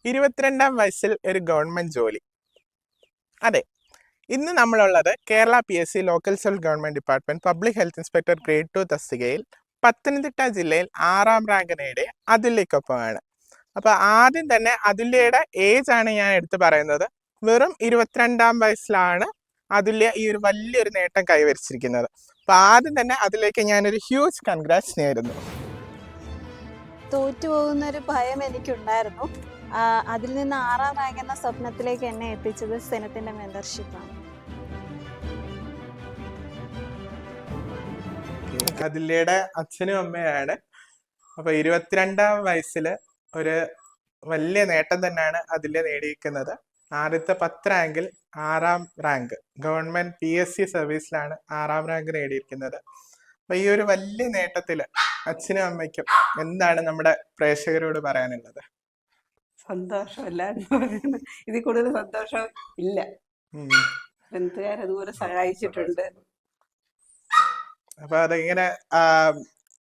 22-ാം വയസ്സിൽ ഒരു ഗവൺമെന്റ് ജോലി. അതെ, ഇന്ന് നമ്മളുള്ളത് Kerala PSC local self government department public health inspector grade 2 തസ്തികയിൽ പത്തനംതിട്ട ജില്ലയിൽ 6ാം റാങ്ക് നേടിയ അതുല്യക്കൊപ്പമാണ്. അപ്പൊ ആദ്യം തന്നെ അതുല്യയുടെ ഏജ് ആണ് ഞാൻ എടുത്തു പറയുന്നത്. വെറും 22-ാം വയസ്സിലാണ് അതുല്യ ഈ ഒരു വലിയൊരു നേട്ടം കൈവരിച്ചിരിക്കുന്നത്. അപ്പൊ ആദ്യം തന്നെ അതിലേക്ക് ഞാനൊരു ഹ്യൂജ് കൺഗ്രാറ്റ്സ് നേരുന്നു. തോറ്റുപോകുന്നൊരു ഭയം എനിക്കുണ്ടായിരുന്നു. അതിൽ നിന്ന് 6ാം റാങ്ക് എന്ന സ്വപ്നത്തിലേക്ക് എന്നെ എത്തിച്ചത് സെനത്തിന്റെ മെന്റർഷിപ്പാണ്. അതുല്യയുടെ അച്ഛനും അമ്മയാണ്. അപ്പൊ 22-ാം വയസ്സിൽ ഒരു വലിയ നേട്ടം തന്നെയാണ് അതുല്യ നേടിയിരിക്കുന്നത്. ആദ്യത്തെ 10 റാങ്കിൽ 6ാം റാങ്ക് ഗവൺമെന്റ് PSC സർവീസിലാണ് 6ാം റാങ്ക് നേടിയിരിക്കുന്നത്. അപ്പൊ ഈ ഒരു വലിയ നേട്ടത്തില് അച്ഛനും അമ്മയ്ക്കും എന്താണ് നമ്മുടെ പ്രേക്ഷകരോട് പറയാനുള്ളത്? സന്തോഷമല്ല ഇതിൽ കൂടുതൽ സന്തോഷം ഇല്ല. ബന്ധുകാരതുപോലെ സഹായിച്ചിട്ടുണ്ട്. അപ്പൊ അതിങ്ങനെ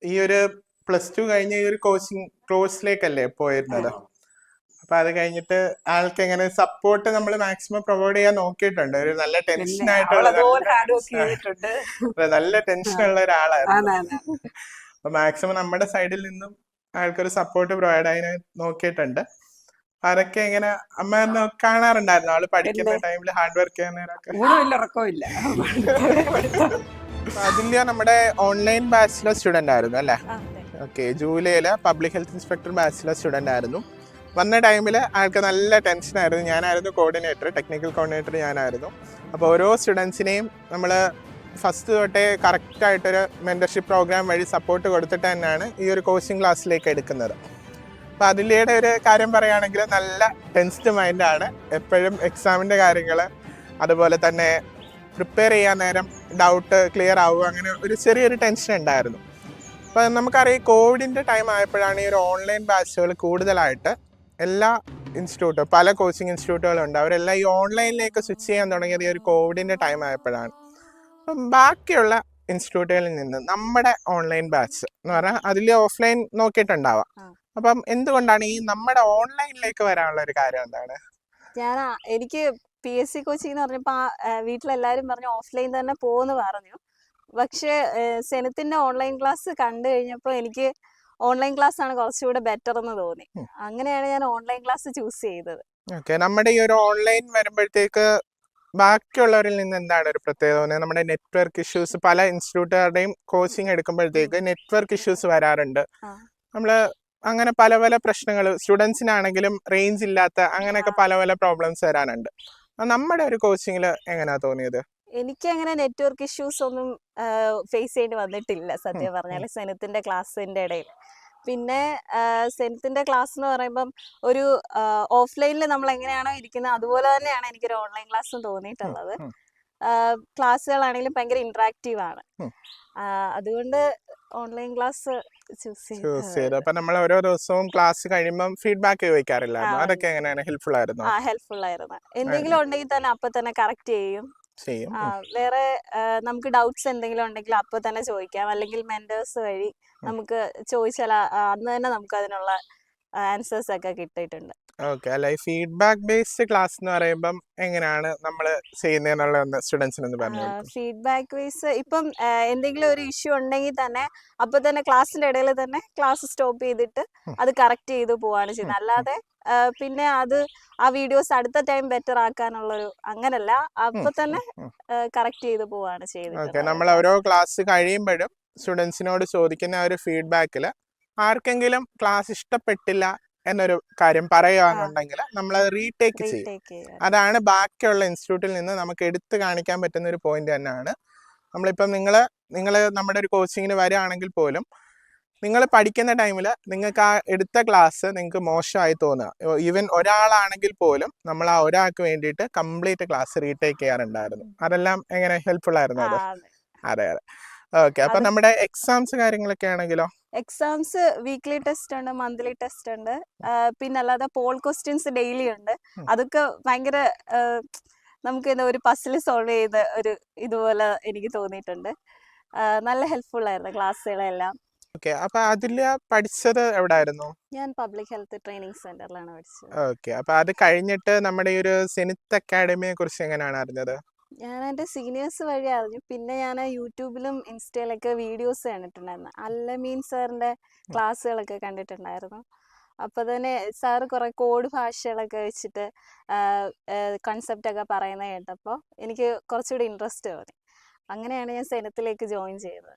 ഈ ഒരു +2 കഴിഞ്ഞ ഈ ഒരു കോഴ്സിലേക്കല്ലേ പോയിരുന്നത്. അപ്പൊ അത് കഴിഞ്ഞിട്ട് ആൾക്ക് എങ്ങനെ സപ്പോർട്ട് നമ്മൾ മാക്സിമം പ്രൊവൈഡ് ചെയ്യാൻ നോക്കിയിട്ടുണ്ട്. ഒരു നല്ല ടെൻഷൻ ആയിട്ടുള്ള നല്ല ടെൻഷൻ ഉള്ള ഒരാളായിരുന്നു. അപ്പൊ മാക്സിമം നമ്മുടെ സൈഡിൽ നിന്നും ആൾക്കൊരു സപ്പോർട്ട് പ്രൊവൈഡ് ചെയ്യാൻ നോക്കിയിട്ടുണ്ട്. അതൊക്കെ എങ്ങനെ അമ്മ കാണാറുണ്ടായിരുന്നു ആള് പഠിക്കുന്ന ടൈമിൽ ഹാർഡ് വർക്ക് ചെയ്യുന്നവരൊക്കെ? അതുല്യ നമ്മുടെ ഓൺലൈൻ ബാച്ചിലർ സ്റ്റുഡന്റ് ആയിരുന്നു അല്ലേ? ഓക്കെ, ജൂലൈയില് public health inspector bachelor student ആയിരുന്നു. വന്ന ടൈമിൽ ആൾക്ക് നല്ല ടെൻഷനായിരുന്നു. ഞാനായിരുന്നു കോർഡിനേറ്റർ, ടെക്നിക്കൽ കോർഡിനേറ്റർ ഞാനായിരുന്നു. അപ്പോൾ ഓരോ സ്റ്റുഡൻസിനെയും നമ്മൾ ഫസ്റ്റ് തൊട്ടേ കറക്റ്റായിട്ടൊരു മെൻറ്റർഷിപ്പ് പ്രോഗ്രാം വഴി സപ്പോർട്ട് കൊടുത്തിട്ട് തന്നെയാണ് ഈ ഒരു കോച്ചിങ് ക്ലാസ്സിലേക്ക് എടുക്കുന്നത്. അപ്പോൾ അതുല്യയുടെ ഒരു കാര്യം പറയുകയാണെങ്കിൽ നല്ല ടെൻസ്ഡ് മൈൻഡാണ്. എപ്പോഴും എക്സാമിൻ്റെ കാര്യങ്ങൾ, അതുപോലെ തന്നെ പ്രിപ്പയർ ചെയ്യാൻ നേരം ഡൗട്ട് ക്ലിയർ ആവുക, അങ്ങനെ ഒരു ചെറിയൊരു ടെൻഷൻ ഉണ്ടായിരുന്നു. അപ്പോൾ നമുക്കറിയാം കോവിഡിൻ്റെ ടൈം ആയപ്പോഴാണ് ഈ ഒരു ഓൺലൈൻ ബാച്ചുകൾ കൂടുതലായിട്ട് എല്ലാ ഇൻസ്റ്റിറ്റ്യൂട്ടും, പല കോച്ചിങ് ഇൻസ്റ്റിറ്റ്യൂട്ടുകളുണ്ട്, അവരെല്ലാം ഈ ഓൺലൈനിലേക്ക് സ്വിച്ച് ചെയ്യാൻ തുടങ്ങിയത് ഈ ഒരു കോവിഡിൻ്റെ ടൈം ആയപ്പോഴാണ്. അപ്പം ബാക്കിയുള്ള ഇൻസ്റ്റിറ്റ്യൂട്ടുകളിൽ നിന്ന് നമ്മുടെ ഓൺലൈൻ ബാച്ച് എന്ന് പറഞ്ഞാൽ അതിൽ ഓഫ്ലൈൻ നോക്കിയിട്ടുണ്ടാവാം. അപ്പം എന്തുകൊണ്ടാണ് ഈ നമ്മുടെ ഓൺലൈനിലേക്ക് വരാനുള്ള ഒരു കാര്യം എന്താണ്? എനിക്ക് PSC കോച്ചിങ് എന്ന് പറഞ്ഞപ്പോ വീട്ടിലെല്ലാരും പറഞ്ഞു ഓഫ്ലൈൻ തന്നെ പോന്ന് പറഞ്ഞു. പക്ഷെ സെനത്തിന്റെ ഓൺലൈൻ ക്ലാസ് കണ്ടു കഴിഞ്ഞപ്പോൾ എനിക്ക് ഓൺലൈൻ ക്ലാസ് ആണ് കുറച്ചുകൂടെ ബെറ്റർ എന്ന് തോന്നി. അങ്ങനെയാണ് ഞാൻ ഓൺലൈൻ ക്ലാസ് ചൂസ് ചെയ്തത്. ഓക്കെ, നമ്മുടെ ഈ ഒരു ഓൺലൈൻ വരുമ്പോഴത്തേക്ക് ബാക്കിയുള്ളവരിൽ നിന്ന് എന്താണ് ഒരു പ്രത്യേകത? നമ്മുടെ നെറ്റ്വർക്ക് ഇഷ്യൂസ്, പല ഇൻസ്റ്റിറ്റ്യൂട്ടുകളുടെയും കോച്ചിങ് എടുക്കുമ്പോഴത്തേക്ക് നെറ്റ്വർക്ക് ഇഷ്യൂസ് വരാറുണ്ട്. നമ്മള് അങ്ങനെ പല പല പ്രശ്നങ്ങൾ, സ്റ്റുഡൻസിനാണെങ്കിലും റേഞ്ച് ഇല്ലാത്ത അങ്ങനെയൊക്കെ പല പല പ്രോബ്ലംസ് വരാനുണ്ട്. നമ്മുടെ ഒരു കോച്ചിങ്ങിൽ എങ്ങനെയാ തോന്നിയത്? എനിക്ക് അങ്ങനെ നെറ്റ്വർക്ക് ഇഷ്യൂസ് ഒന്നും ഫേസ് ചെയ്യേണ്ടി വന്നിട്ടില്ല സത്യം പറഞ്ഞാൽ സെനത്തിന്റെ ക്ലാസ്സിന്റെ ഇടയിൽ. പിന്നെ സെനത്തിന്റെ ക്ലാസ് എന്ന് പറയുമ്പം ഒരു ഓഫ്ലൈനിൽ നമ്മൾ എങ്ങനെയാണോ ഇരിക്കുന്നത് അതുപോലെ തന്നെയാണ് എനിക്കൊരു ഓൺലൈൻ ക്ലാസ്സും തോന്നിയിട്ടുള്ളത്. ക്ലാസ്സുകളാണെങ്കിലും ഭയങ്കര ഇന്ററാക്റ്റീവ് ആണ്. അതുകൊണ്ട് ഓൺലൈൻ ക്ലാസ് ചൂസ് ചെയ്തു. അപ്പൊ നമ്മൾ ഓരോ ദിവസവും ക്ലാസ് കഴിയുമ്പോൾ ഫീഡ്ബാക്ക് ചോദിക്കാറില്ലായിരുന്നു, അതൊക്കെ എങ്ങനെയാണ്? ഹെൽപ്ഫുൾ ആയിരുന്നു? ഹെൽപ്ഫുൾ ആയിരുന്നു. എന്തെങ്കിലും ഉണ്ടെങ്കിൽ തന്നെ അപ്പൊ തന്നെ കറക്റ്റ് ചെയ്യും. വേറെ നമുക്ക് ഡൗട്ട്സ് എന്തെങ്കിലും ഉണ്ടെങ്കിൽ അപ്പൊ തന്നെ ചോദിക്കാം, അല്ലെങ്കിൽ മെന്റേഴ്സ് വഴി നമുക്ക് ചോദിച്ചാൽ അന്ന് തന്നെ നമുക്ക് അതിനുള്ള ആൻസേഴ്സ് ഒക്കെ കിട്ടിയിട്ടുണ്ട്. ഓക്കെ, അല്ല ഈ ഫീഡ്ബാക്ക് ബേസ്ഡ് ക്ലാസ് എന്ന് പറയുമ്പം എങ്ങനെയാണ് നമ്മൾ ചെയ്യുന്നതെന്നുള്ള സ്റ്റുഡൻസിനൊന്ന് പറഞ്ഞു? ഫീഡ്ബാക്ക് ബേസ് ഇപ്പം എന്തെങ്കിലും ഒരു ഇഷ്യൂ ഉണ്ടെങ്കിൽ തന്നെ അപ്പൊ തന്നെ ക്ലാസ്സിന്റെ ഇടയിൽ തന്നെ ക്ലാസ് സ്റ്റോപ്പ് ചെയ്തിട്ട് അത് കറക്റ്റ് ചെയ്ത് പോവാണ് ചെയ്യുന്നത്. അല്ലാതെ പിന്നെ അത് ആ വീഡിയോസ് അടുത്ത ടൈം ബെറ്റർ ആക്കാനുള്ളൊരു അങ്ങനല്ല, അപ്പൊ തന്നെ കറക്റ്റ് ചെയ്ത് പോവാണ് ചെയ്യുന്നത്. നമ്മൾ ഓരോ ക്ലാസ് കഴിയുമ്പോഴും സ്റ്റുഡൻസിനോട് ചോദിക്കുന്ന ഒരു ഫീഡ്ബാക്കിൽ ആർക്കെങ്കിലും ക്ലാസ് ഇഷ്ടപ്പെട്ടില്ല എന്നൊരു കാര്യം പറയുകയാണെന്നുണ്ടെങ്കിൽ നമ്മൾ അത് റീടേക്ക് ചെയ്യും. അതാണ് ബാക്കിയുള്ള ഇൻസ്റ്റിറ്റ്യൂട്ടിൽ നിന്ന് നമുക്ക് എടുത്തു കാണിക്കാൻ പറ്റുന്ന ഒരു പോയിന്റ് തന്നെയാണ്. നമ്മളിപ്പം നിങ്ങൾ നമ്മുടെ ഒരു കോച്ചിങ്ങിന് വരികയാണെങ്കിൽ പോലും നിങ്ങൾ പഠിക്കുന്ന ടൈമിൽ നിങ്ങൾക്ക് ആ എടുത്ത ക്ലാസ് നിങ്ങൾക്ക് മോശമായി തോന്നുക, ഈവൻ ഒരാളാണെങ്കിൽ പോലും നമ്മൾ ആ ഒരാൾക്ക് വേണ്ടിയിട്ട് കംപ്ലീറ്റ് ക്ലാസ് റീടേക്ക് ചെയ്യാറുണ്ടായിരുന്നു. അതെല്ലാം എങ്ങനെ ഹെൽപ്ഫുൾ ആയിരുന്നു അത്? അതെ. ഓക്കെ, അപ്പൊ നമ്മുടെ എക്സാംസ് കാര്യങ്ങളൊക്കെ ആണെങ്കിലോ? എക്സാംസ് വീക്ക്ലി ടെസ്റ്റ് ഉണ്ട്, മന്ത്ലി ടെസ്റ്റ് ഉണ്ട്, പിന്നെ അല്ലാതെ പോൾ ക്വസ്റ്റ്യൻസ് ഡെയിലി ഉണ്ട്. അതൊക്കെ ഭയങ്കര നമുക്ക് ഒരു പസിൽ സോൾവ് ചെയ്ത് ഒരു ഇതുപോലെ എനിക്ക് തോന്നിയിട്ടുണ്ട്. നല്ല ഹെൽപ്ഫുൾ ആയിരുന്നു ക്ലാസ്സുകളെല്ലാം. ഓക്കെ, അപ്പൊ അതുല്യ പഠിച്ചത് എവിടായിരുന്നു? ഞാൻ പബ്ലിക് ഹെൽത്ത് ട്രെയിനിങ് സെന്ററിലാണ് പഠിച്ചത്. ഓക്കെ, അപ്പൊ അത് കഴിഞ്ഞിട്ട് നമ്മുടെ ഈ ഒരു സെനിത്ത് അക്കാഡമിയെ കുറിച്ച് എങ്ങനെയാണ് അറിഞ്ഞത്? ഞാൻ എൻ്റെ സീനിയേഴ്സ് വഴി അറിഞ്ഞു. പിന്നെ ഞാൻ യൂട്യൂബിലും ഇൻസ്റ്റയിലൊക്കെ വീഡിയോസ് കണ്ടിട്ടുണ്ടായിരുന്നു. അല്ലമീൻ സാറിൻ്റെ ക്ലാസ്സുകളൊക്കെ കണ്ടിട്ടുണ്ടായിരുന്നു. അപ്പോൾ തന്നെ സാറ് കുറേ കോഡ് ഭാഷകളൊക്കെ വെച്ചിട്ട് കൺസെപ്റ്റൊക്കെ പറയുന്നത് കേട്ടപ്പോൾ എനിക്ക് കുറച്ചുകൂടി ഇൻട്രസ്റ്റ് തോന്നി. അങ്ങനെയാണ് ഞാൻ സെനത്തിലേക്ക് ജോയിൻ ചെയ്തത്.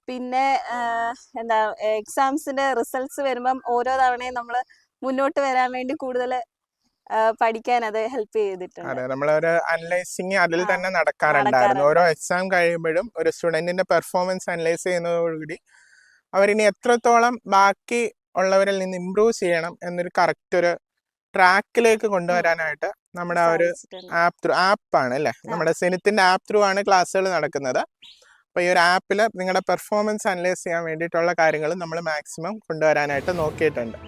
പിന്നെ എന്താ എക്സാംസിൻ്റെ റിസൾട്ട്സ് വരുമ്പം ഓരോ തവണയും നമ്മൾ മുന്നോട്ട് വരാൻ വേണ്ടി കൂടുതൽ പഠിക്കാൻ അത് ഹെൽപ്പ് ചെയ്തിട്ടുണ്ട്. അതെ, നമ്മളൊരു അനലൈസിങ് അതിൽ തന്നെ നടക്കാറുണ്ടായിരുന്നു. ഓരോ എക്സാം കഴിയുമ്പോഴും ഒരു സ്റ്റുഡന്റിന്റെ പെർഫോമൻസ് അനലൈസ് ചെയ്യുന്നതോടുകൂടി അവരിനി എത്രത്തോളം ബാക്കി ഉള്ളവരിൽ നിന്ന് ഇമ്പ്രൂവ് ചെയ്യണം എന്നൊരു കറക്റ്റ് ഒരു ട്രാക്കിലേക്ക് കൊണ്ടുവരാനായിട്ട് നമ്മുടെ ആ ഒരു ആപ്പാണ് അല്ലേ, നമ്മുടെ സെനിത്തിന്റെ ആപ്പ് ത്രൂ ആണ് ക്ലാസ്സുകൾ നടക്കുന്നത്. അപ്പോൾ ഈ ഒരു ആപ്പിൽ നിങ്ങളുടെ പെർഫോമൻസ് അനലൈസ് ചെയ്യാൻ വേണ്ടിയിട്ടുള്ള കാര്യങ്ങൾ നമ്മൾ മാക്സിമം കൊണ്ടുവരാനായിട്ട് നോക്കിയിട്ടുണ്ട്.